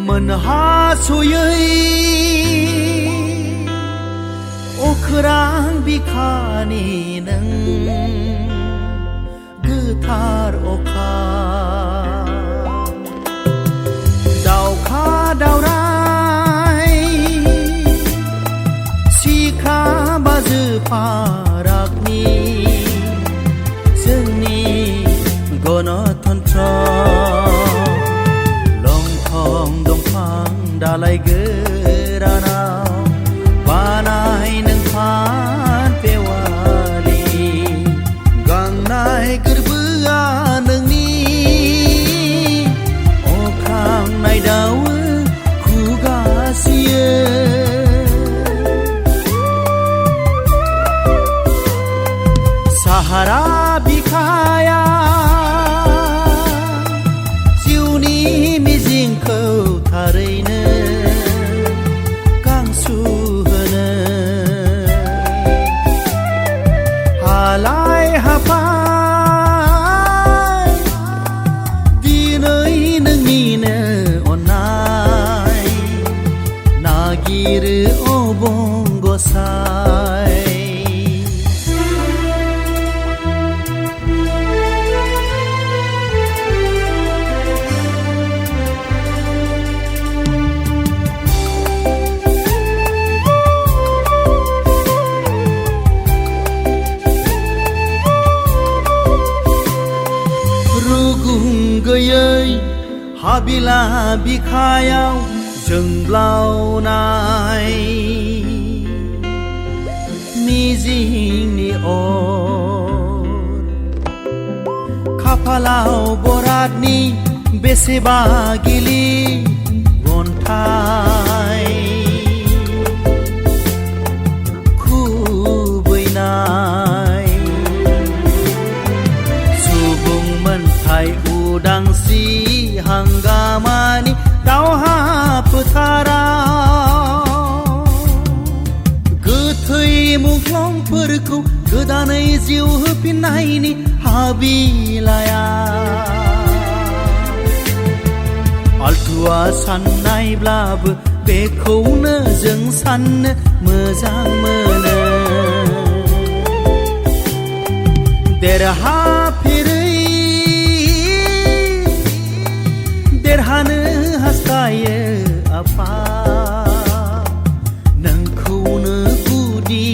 मोनहास'यै अख्रां बिखानि नों गोथार अखा दावखा दावराय सिख्रा बाजो फारागनि जोंनि गणतन्त्र लंथं दंफां दालाय गोरानाव बानाय नोंफान बेवालि गांनाय गोरबोआ नोंनि अख्रां नायदावो खुगासियो साहारा बिखाया जिउनि मिजिंखौ थारैनो गांसु होनो हालाय हाफाय दिनै नोंनिनो अननाय नागिरो अबंगसाय गैयै हाबिला बिखायाव जोंब्लावनाय मिजिंनि अर खाफालाव बरादनि बेसेबा गिलि अन्थाय खुबैनाय सुबुं मोनथाय उदांस्रि हांगामानि दावहा फोथाराव गोथै मुंख्लंफोरखौ गोदानै जिउ होफिननायनि हाबिलाया आलथुवा साननायब्लाबो बेखौनो जों साननो मोजां मोनो देरहाफेरै देरहानो हास्थायो आफा नोंखौनो गुदि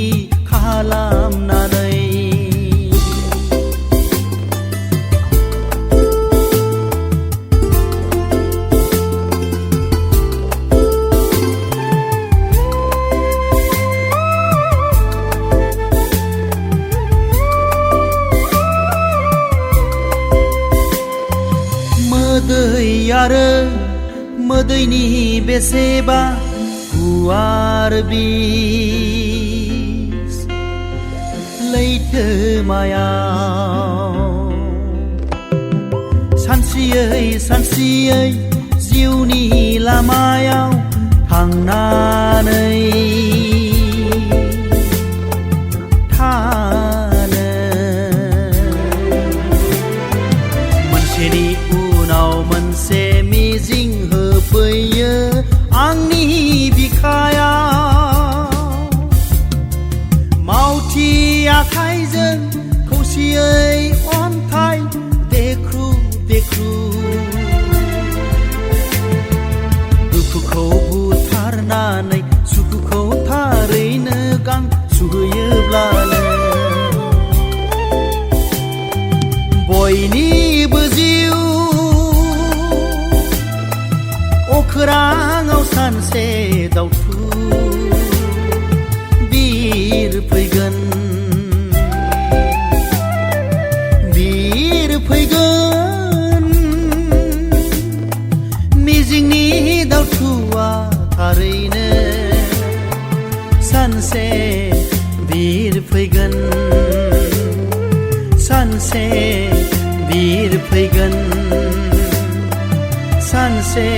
खालामनानै मोदै आरो मोदैनि बेसेबा गुवार बिस लैथोमायाव सानस्रियै सानस्रियै जिउनि लामायाव थांनानै थानो मोनसेनि उनाव मोनसे मिजिं होफैयो आंनि बिखायाव मावथि आखाइजों खौसेयै अन्थाइ देख्रु देख्रु दुखुखौ बुथारनानै सुखुखौ थारैनो गां सुहोयोब्लानो बयनिबो जिउ अख्राङाव सानसे दावथु बिर फैगोन मिजिंनि दावथुआ थारैनो सानसे बिर फैगोन सानसे बिर फैगोन सानसे